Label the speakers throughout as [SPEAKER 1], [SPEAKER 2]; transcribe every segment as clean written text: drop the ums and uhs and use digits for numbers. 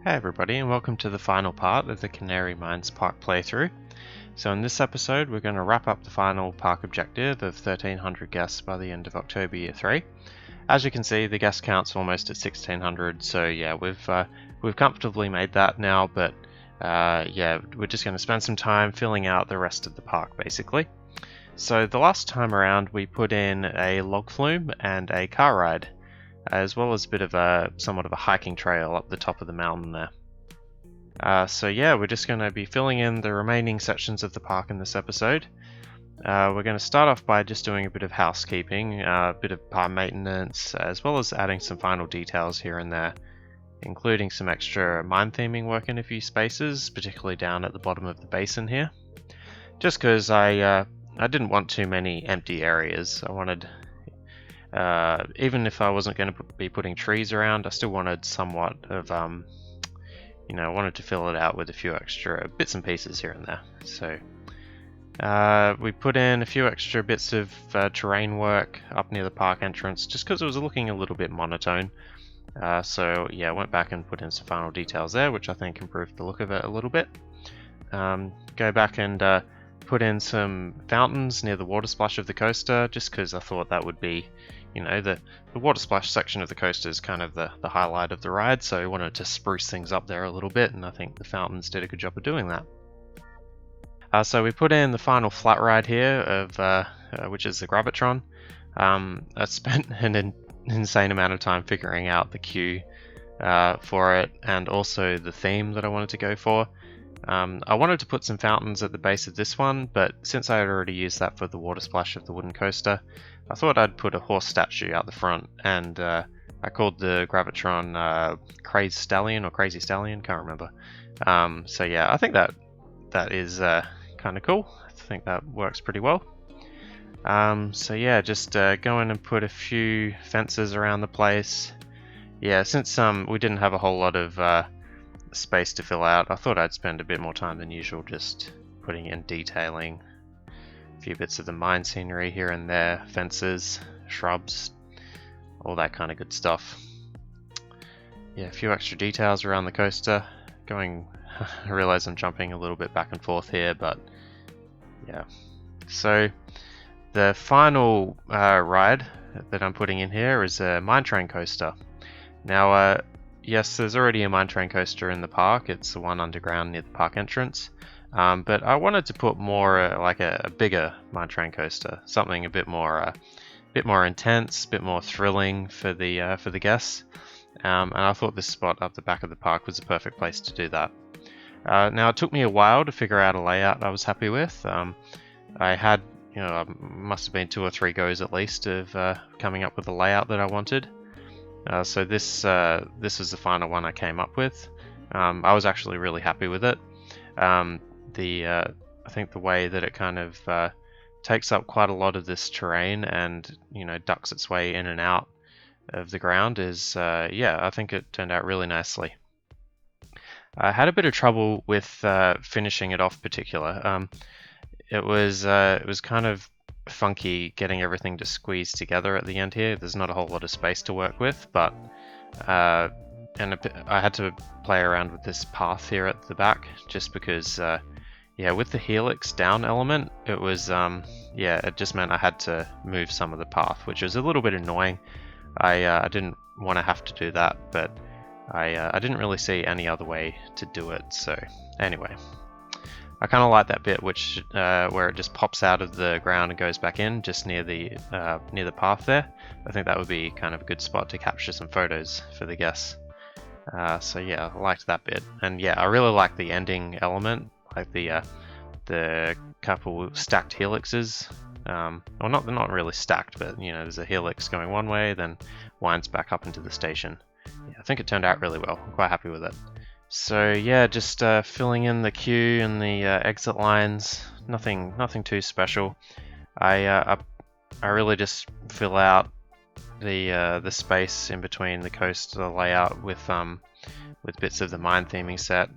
[SPEAKER 1] Hey everybody, and welcome to the final part of the Canary Mines park playthrough. So in this episode we're going to wrap up the final park objective of 1300 guests by the end of October Year 3. As you can see, the guest count's almost at 1600, so yeah, we've comfortably made that now, but yeah, we're just going to spend some time filling out the rest of the park basically. So the last time around we put in a log flume and a car ride, as well as a bit of somewhat of a hiking trail up the top of the mountain there. So yeah, we're just going to be filling in the remaining sections of the park in this episode. We're going to start off by just doing a bit of housekeeping, a bit of park maintenance, as well as adding some final details here and there, including some extra mine theming work in a few spaces, particularly down at the bottom of the basin here. Just because I didn't want too many empty areas. I wanted, even if I wasn't going to be putting trees around, I still wanted somewhat of, I wanted to fill it out with a few extra bits and pieces here and there. So we put in a few extra bits of terrain work up near the park entrance, just because it was looking a little bit monotone. So yeah, I went back and put in some final details there, which I think improved the look of it a little bit. Go back and put in some fountains near the water splash of the coaster, just because I thought that would be, the water splash section of the coaster is kind of the highlight of the ride, so I wanted to spruce things up there a little bit, and I think the fountains did a good job of doing that. So we put in the final flat ride here, of which is the Gravitron. I spent an insane amount of time figuring out the queue for it, and also the theme that I wanted to go for. I wanted to put some fountains at the base of this one, but since I had already used that for the water splash of the wooden coaster, I thought I'd put a horse statue out the front, and I called the Gravitron Crazy Stallion, can't remember. So yeah, I think that is kind of cool. I think that works pretty well. So yeah, just go in and put a few fences around the place. Yeah, since we didn't have a whole lot of space to fill out, I thought I'd spend a bit more time than usual just putting in detailing a few bits of the mine scenery here and there, fences, shrubs, all that kind of good stuff. Yeah, a few extra details around the coaster. I realize I'm jumping a little bit back and forth here, but yeah. So the final ride that I'm putting in here is a minetrain coaster. Now, yes, there's already a minetrain coaster in the park. It's the one underground near the park entrance. But I wanted to put more like a bigger minetrain coaster, something a bit more intense, a bit more thrilling for the guests. And I thought this spot up the back of the park was the perfect place to do that. Now, it took me a while to figure out a layout I was happy with. I had, must have been 2 or 3 goes at least of coming up with the layout that I wanted. So this was the final one I came up with. I was actually really happy with it. I think the way that it kind of takes up quite a lot of this terrain and ducks its way in and out of the ground is I think it turned out really nicely. I had a bit of trouble with finishing it off particular. It was kind of funky getting everything to squeeze together at the end here. There's not a whole lot of space to work with, but I had to play around with this path here at the back just because with the helix down element, it was it just meant I had to move some of the path, which was a little bit annoying. I didn't want to have to do that, but I didn't really see any other way to do it. So anyway, I kind of like that bit which where it just pops out of the ground and goes back in just near the path there. I think that would be kind of a good spot to capture some photos for the guests. So yeah, I liked that bit, and yeah, I really like the ending element, like the couple stacked helixes. Well, they're not really stacked, but there's a helix going one way, then winds back up into the station. Yeah, I think it turned out really well. I'm quite happy with it. So yeah, just filling in the queue and the exit lines. Nothing too special. I really just fill out the space in between the coaster layout with bits of the mine theming set.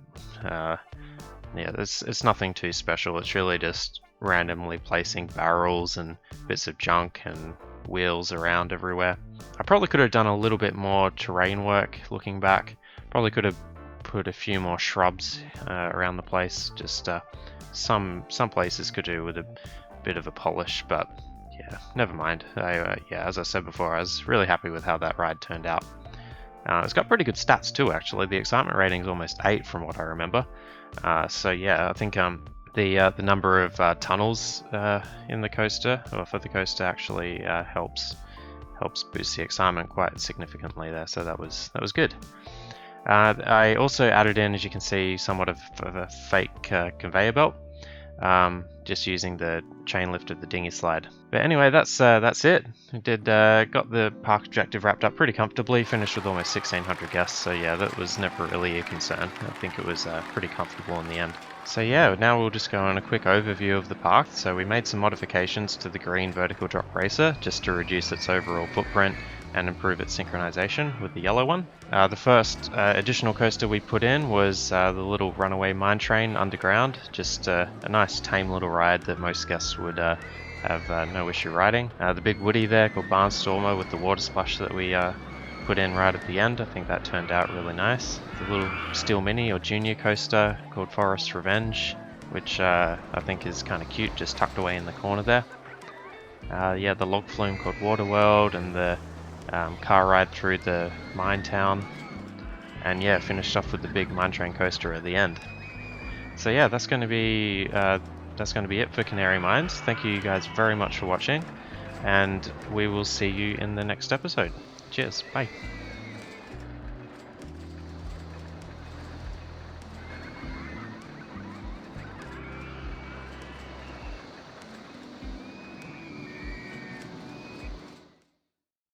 [SPEAKER 1] It's nothing too special. It's really just randomly placing barrels and bits of junk and wheels around everywhere. I probably could have done a little bit more terrain work looking back. Probably could have put a few more shrubs around the place. Just some places could do with a bit of a polish, but yeah, never mind. Yeah, as I said before, I was really happy with how that ride turned out. It's got pretty good stats too, actually. The excitement rating is almost 8 from what I remember. So yeah, I think the number of tunnels in the coaster, or for the coaster, actually helps boost the excitement quite significantly there. So that was good. I also added in, as you can see, somewhat of a fake conveyor belt, just using the chain lift of the dinghy slide. But anyway, that's it. We got the park objective wrapped up pretty comfortably, finished with almost 1,600 guests, so yeah, that was never really a concern. I think it was pretty comfortable in the end. So yeah, now we'll just go on a quick overview of the park. So we made some modifications to the green vertical drop racer just to reduce its overall footprint and improve its synchronization with the yellow one. The first additional coaster we put in was the little runaway mine train underground, just a nice tame little ride that most guests would have no issue riding. The big woody there called Barnstormer with the water splash that we put in right at the end, I think that turned out really nice. The little steel mini or junior coaster called Forest Revenge, which I think is kind of cute, just tucked away in the corner there. Yeah, the log flume called Waterworld, and the car ride through the mine town, and yeah, finished off with the big mine train coaster at the end. So yeah, that's going to be it for Canary Mines. Thank you guys very much for watching, and we will see you in the next episode. Cheers, bye.